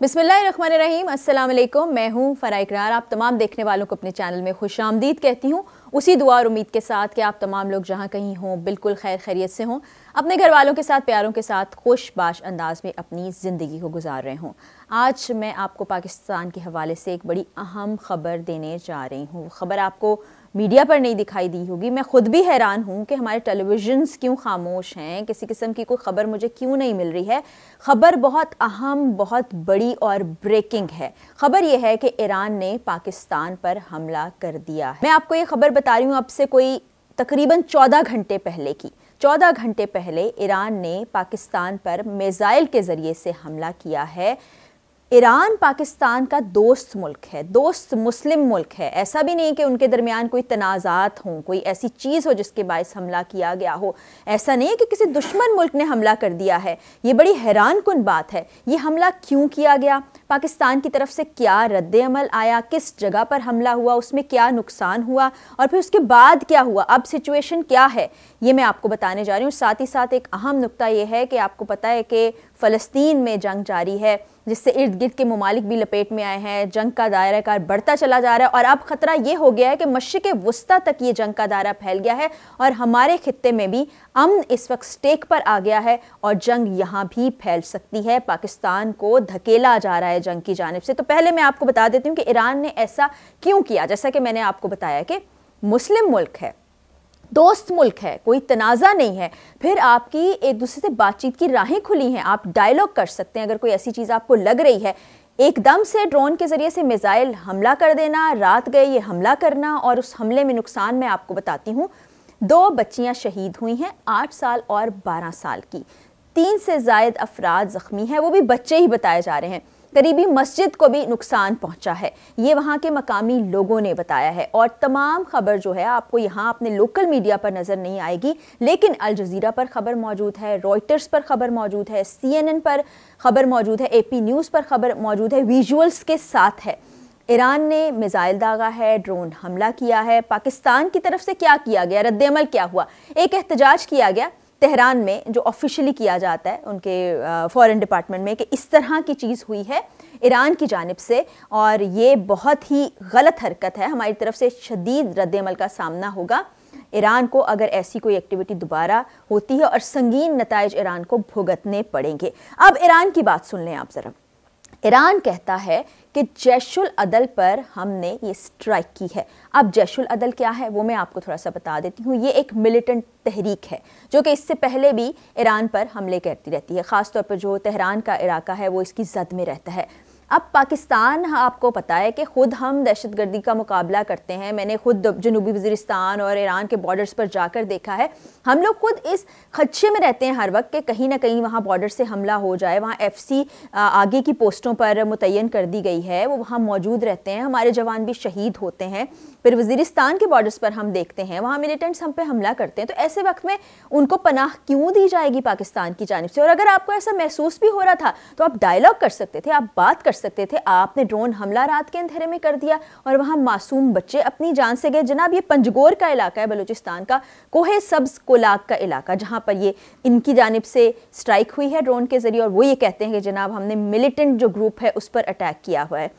बिस्मिल्लाहिर्रहमानिर्रहीम, अस्सलाम वालेकुम। मैं हूँ फ़रा इकरार। आप तमाम देखने वालों को अपने चैनल में खुशामदीद कहती हूँ, उसी दुआ और उम्मीद के साथ कि आप तमाम लोग जहाँ कहीं हों बिल्कुल खैर खैरियत से हों, अपने घर वालों के साथ, प्यारों के साथ खुशबाश अंदाज में अपनी ज़िंदगी को गुजार रहे हों। आज मैं आपको पाकिस्तान के हवाले से एक बड़ी अहम ख़बर देने जा रही हूँ। ख़बर आपको मीडिया पर नहीं दिखाई दी होगी। मैं ख़ुद भी हैरान हूँ कि हमारे टेलीविज़न्स क्यों खामोश हैं, किसी किस्म की कोई ख़बर मुझे क्यों नहीं मिल रही है। ख़बर बहुत अहम, बहुत बड़ी और ब्रेकिंग है। ख़बर यह है कि ईरान ने पाकिस्तान पर हमला कर दिया है। मैं आपको ये ख़बर बता रही हूँ अब से कोई तकरीबन 14 घंटे पहले की। 14 घंटे पहले ईरान ने पाकिस्तान पर मिसाइल के ज़रिए से हमला किया है। ईरान पाकिस्तान का दोस्त मुल्क है, दोस्त मुस्लिम मुल्क है। ऐसा भी नहीं कि उनके दरमियान कोई तनाज़ात हों, कोई ऐसी चीज़ हो जिसके बायस हमला किया गया हो। ऐसा नहीं है कि किसी दुश्मन मुल्क ने हमला कर दिया है। ये बड़ी हैरान कुन बात है। ये हमला क्यों किया गया, पाकिस्तान की तरफ से क्या रद्द अमल आया, किस जगह पर हमला हुआ, उसमें क्या नुकसान हुआ और फिर उसके बाद क्या हुआ, अब सिचुएशन क्या है, ये मैं आपको बताने जा रही हूँ। साथ ही साथ एक अहम नुक्ता ये है कि आपको पता है कि फ़लस्तीन में जंग जारी है, जिससे इर्द गिर्द के ममालिक भी लपेट में आए हैं। जंग का दायरा कार बढ़ता चला जा रहा है और अब ख़तरा ये हो गया है कि मशरिक़ वुस्ता तक ये जंग का दायरा फैल गया है और हमारे खित्ते में भी अमन इस वक्त स्टेक पर आ गया है और जंग यहाँ भी फैल सकती है। पाकिस्तान को धकेला जा रहा है जंग की जानिब से। तो पहले मैं आपको बता देती हूँ कि ईरान ने ऐसा क्यों किया। जैसा कि मैंने आपको बताया कि मुस्लिम मुल्क है, दोस्त मुल्क है, कोई तनाज़ा नहीं है, फिर आपकी एक दूसरे से बातचीत की राहें खुली हैं, आप डायलॉग कर सकते हैं। अगर कोई ऐसी चीज़ आपको लग रही है, एकदम से ड्रोन के ज़रिए से मिसाइल हमला कर देना, रात गए ये हमला करना और उस हमले में नुकसान मैं आपको बताती हूँ। 2 बच्चियाँ शहीद हुई हैं, 8 साल और 12 साल की। 3 से ज़ायद अफराद ज़ख्मी हैं, वो भी बच्चे ही बताए जा रहे हैं। करीबी मस्जिद को भी नुकसान पहुंचा है, ये वहाँ के मकामी लोगों ने बताया है। और तमाम खबर जो है आपको यहाँ अपने लोकल मीडिया पर नज़र नहीं आएगी, लेकिन अल जज़ीरा पर खबर मौजूद है, रॉयटर्स पर खबर मौजूद है, CNN पर खबर मौजूद है, AP न्यूज़ पर खबर मौजूद है, विजुअल्स के साथ है। ईरान ने मिसाइल दागा है, ड्रोन हमला किया है। पाकिस्तान की तरफ से क्या किया गया, रद्द अमल क्या हुआ, एक एहतजाज किया गया तेहरान में, जो ऑफिशियली किया जाता है उनके फॉरेन डिपार्टमेंट में, कि इस तरह की चीज़ हुई है ईरान की जानिब से और ये बहुत ही गलत हरकत है। हमारी तरफ से शदीद रद्द अमल का सामना होगा ईरान को अगर ऐसी कोई एक्टिविटी दोबारा होती है और संगीन नताइज ईरान को भुगतने पड़ेंगे। अब ईरान की बात सुन लें आप ज़रा। ईरान कहता है कि जैशुल अदल पर हमने ये स्ट्राइक की है। अब जैशुल अदल क्या है वो मैं आपको थोड़ा सा बता देती हूँ। ये एक मिलिटेंट तहरीक है जो कि इससे पहले भी ईरान पर हमले करती रहती है। ख़ास तौर पर जो तेहरान का इलाका है वो इसकी जद में रहता है। अब पाकिस्तान, आपको पता है कि ख़ुद हम दहशतगर्दी का मुकाबला करते हैं। मैंने ख़ुद जनूबी वज़ीरिस्तान और ईरान के बॉर्डर्स पर जाकर देखा है। हम लोग खुद इस खदशे में रहते हैं हर वक्त कि कहीं ना कहीं वहाँ बॉर्डर से हमला हो जाए। वहाँ FC आगे की पोस्टों पर मुतय्यन कर दी गई है, वो वहाँ मौजूद रहते हैं। हमारे जवान भी शहीद होते हैं। फिर वज़ीरिस्तान के बॉर्डर्स पर हम देखते हैं वहाँ मिलिटेंट्स हम पे हमला करते हैं। तो ऐसे वक्त में उनको पनाह क्यों दी जाएगी पाकिस्तान की जानिब से? और अगर आपको ऐसा महसूस भी हो रहा था तो आप डायलॉग कर सकते थे, आप बात कर सकते थे। आपने ड्रोन हमला रात के अंधेरे में कर दिया और वहां मासूम बच्चे अपनी जान से गए। जनाब, ये पंजगोर का इलाका है, बलूचिस्तान का कोहे सब्ज कोलाक का इलाका, जहां पर ये इनकी जानिब से स्ट्राइक हुई है ड्रोन के जरिए और वो ये कहते हैं कि जनाब हमने मिलिटेंट जो ग्रुप है उस पर अटैक किया हुआ है।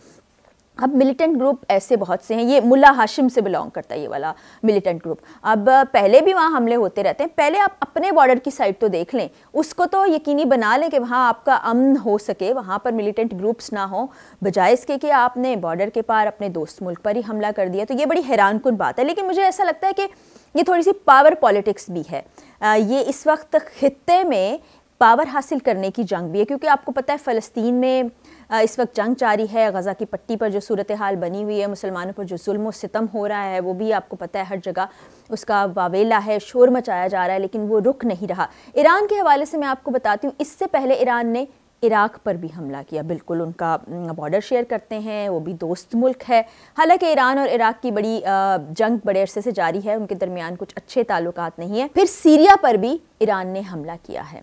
अब मिलिटेंट ग्रुप ऐसे बहुत से हैं, ये मुल्ला हाशिम से बिलोंग करता है ये वाला मिलिटेंट ग्रुप। अब पहले भी वहाँ हमले होते रहते हैं। पहले आप अपने बॉर्डर की साइड तो देख लें, उसको तो यकीनी बना लें कि वहाँ आपका अमन हो सके, वहाँ पर मिलिटेंट ग्रुप्स ना हो, बजाय इसके कि आपने बॉर्डर के पार अपने दोस्त मुल्क पर ही हमला कर दिया। तो ये बड़ी हैरानकुन बात है। लेकिन मुझे ऐसा लगता है कि ये थोड़ी सी पावर पॉलिटिक्स भी है। ये इस वक्त खित्ते में पावर हासिल करने की जंग भी है, क्योंकि आपको पता है फ़लस्तीन में इस वक्त जंग जारी है। गज़ा की पट्टी पर जो सूरत हाल बनी हुई है, मुसलमानों पर जो जुल्म व सितम हो रहा है, वो भी आपको पता है हर जगह उसका वावेला है, शोर मचाया जा रहा है, लेकिन वो रुक नहीं रहा। ईरान के हवाले से मैं आपको बताती हूँ, इससे पहले ईरान ने इराक पर भी हमला किया। बिल्कुल उनका बॉर्डर शेयर करते हैं, वो भी दोस्त मुल्क है। हालांकि ईरान और इराक की बड़ी जंग बड़े अरसे से जारी है, उनके दरमियान कुछ अच्छे ताल्लुकात नहीं है। फिर सीरिया पर भी ईरान ने हमला किया है।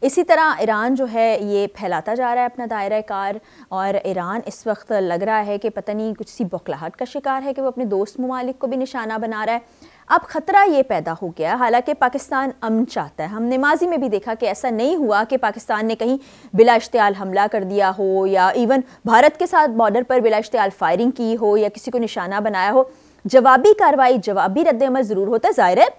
इसी तरह ईरान जो है ये फैलाता जा रहा है अपना दायरा कार, और ईरान इस वक्त लग रहा है कि पता नहीं कुछ सी बौखलाहट का शिकार है कि वो अपने दोस्त ममालिक को भी निशाना बना रहा है। अब ख़तरा ये पैदा हो गया, हालांकि पाकिस्तान अमन चाहता है। हमने माजी में भी देखा कि ऐसा नहीं हुआ कि पाकिस्तान ने कहीं बिला इश्तियाल हमला कर दिया हो या इवन भारत के साथ बॉर्डर पर बिला इश्तियाल फायरिंग की हो या किसी को निशाना बनाया हो। जवाबी कार्रवाई, जवाबी रद्द-ए-अमल ज़रूर होता है। ज़ाहिर है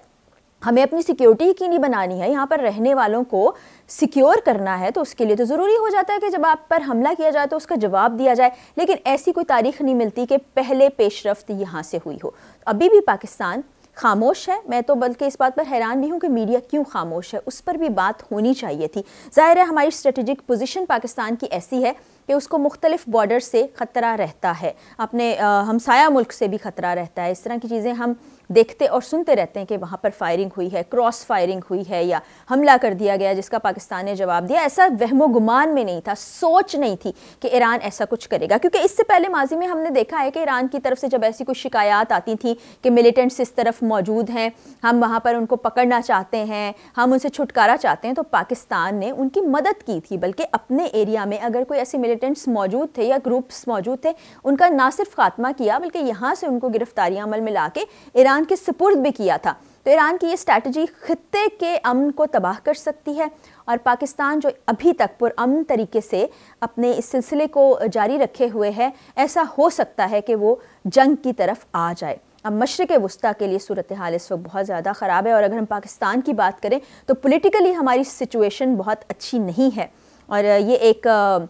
हमें अपनी सिक्योरिटी यकीनी बनानी है, यहाँ पर रहने वालों को सिक्योर करना है, तो उसके लिए तो ज़रूरी हो जाता है कि जब आप पर हमला किया जाए तो उसका जवाब दिया जाए। लेकिन ऐसी कोई तारीख नहीं मिलती कि पहले पेशरफ्त यहाँ से हुई हो। अभी भी पाकिस्तान खामोश है। मैं तो बल्कि इस बात पर हैरान भी हूँ कि मीडिया क्यों खामोश है, उस पर भी बात होनी चाहिए थी। ज़ाहिर है हमारी स्ट्रेटेजिक पोजीशन पाकिस्तान की ऐसी है कि उसको मुख्तलिफ बॉर्डर से ख़तरा रहता है, अपने हमसाया मुल्क से भी ख़तरा रहता है। इस तरह की चीज़ें हम देखते और सुनते रहते हैं कि वहाँ पर फायरिंग हुई है, क्रॉस फायरिंग हुई है या हमला कर दिया गया जिसका पाकिस्तान ने जवाब दिया। ऐसा वहमो गुमान में नहीं था, सोच नहीं थी कि ईरान ऐसा कुछ करेगा, क्योंकि इससे पहले माजी में हमने देखा है कि ईरान की तरफ से जब ऐसी कुछ शिकायत आती थी कि मिलिटेंट्स इस तरफ मौजूद हैं, हम वहाँ पर उनको पकड़ना चाहते हैं, हम उनसे छुटकारा चाहते हैं, तो पाकिस्तान ने उनकी मदद की थी। बल्कि अपने एरिया में अगर कोई ऐसे मिलिटेंट्स मौजूद थे या ग्रुप्स मौजूद थे, उनका ना सिर्फ खात्मा किया बल्कि यहाँ से उनको गिरफ्तारियां अमल में लाके ईरान के सुपुर्द भी किया था। तो ईरान की ये स्ट्रैटेजी खित्ते के अमन को तबाह कर सकती है, और पाकिस्तान जो अभी तक पुरअमन तरीके से अपने इस सिलसिले को जारी रखे हुए है, ऐसा हो सकता है कि वो जंग की तरफ आ जाए। अब मशरिक़ वुस्ता के लिए सूरत हाल इस वक्त बहुत ज़्यादा ख़राब है, और अगर हम पाकिस्तान की बात करें तो पॉलिटिकली हमारी सिचुएशन बहुत अच्छी नहीं है, और ये एक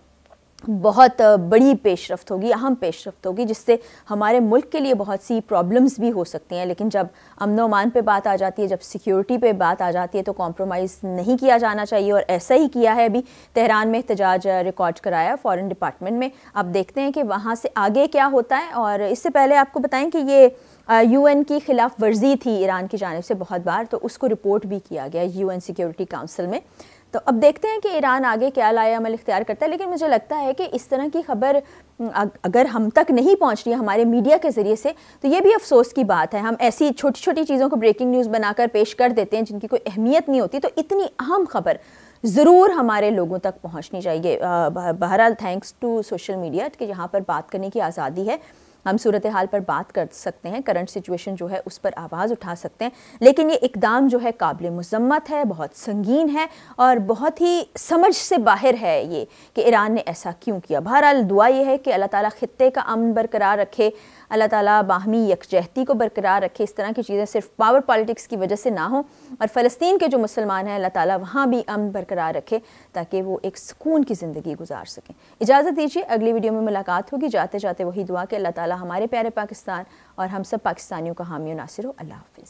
बहुत बड़ी पेशरफ्त होगी, अहम पेशरफ्त होगी, जिससे हमारे मुल्क के लिए बहुत सी प्रॉब्लम्स भी हो सकती हैं। लेकिन जब अमन व अमान पे बात आ जाती है, जब सिक्योरिटी पे बात आ जाती है, तो कॉम्प्रोमाइज़ नहीं किया जाना चाहिए, और ऐसा ही किया है। अभी तेहरान में एहतजाज रिकॉर्ड कराया फ़ॉरेन डिपार्टमेंट में। अब देखते हैं कि वहाँ से आगे क्या होता है। और इससे पहले आपको बताएं कि ये UN की खिलाफ वर्जी थी ईरान की जानिब से बहुत बार, तो उसको रिपोर्ट भी किया गया UN सिक्योरिटी काउंसिल में। तो अब देखते हैं कि ईरान आगे क्या लाया अमल इख्तियार करता है। लेकिन मुझे लगता है कि इस तरह की खबर अगर हम तक नहीं पहुंच रही है हमारे मीडिया के ज़रिए से, तो ये भी अफसोस की बात है। हम ऐसी छोटी छोटी चीज़ों को ब्रेकिंग न्यूज़ बनाकर पेश कर देते हैं जिनकी कोई अहमियत नहीं होती। तो इतनी अहम खबर ज़रूर हमारे लोगों तक पहुँचनी चाहिए। बहरहाल थैंक्स टू सोशल मीडिया कि यहाँ पर बात करने की आज़ादी है, हम सूरत हाल पर बात कर सकते हैं, करंट सिचुएशन जो है उस पर आवाज़ उठा सकते हैं। लेकिन ये इक़दाम जो है काबिल मुज़म्मत है, बहुत संगीन है, और बहुत ही समझ से बाहर है ये कि ईरान ने ऐसा क्यों किया। बहरहाल दुआ ये है कि अल्लाह ताला खित्ते का अमन बरकरार रखे, अल्लाह ताला बाहमी यकजहती को बरकरार रखे, इस तरह की चीज़ें सिर्फ पावर पॉलिटिक्स की वजह से ना हो, और फ़लस्तीन के जो मुसलमान हैं अल्लाह ताला वहाँ भी अमन बरकरार रखे ताकि वो एक सुकून की ज़िंदगी गुजार सकें। इजाज़त दीजिए, अगली वीडियो में मुलाकात होगी। जाते जाते वही दुआ कि अल्लाह ताला हमारे प्यारे पाकिस्तान और हम सब पाकिस्तानियों का हामी और नासिर हो। अल्लाह हाफ़िज़।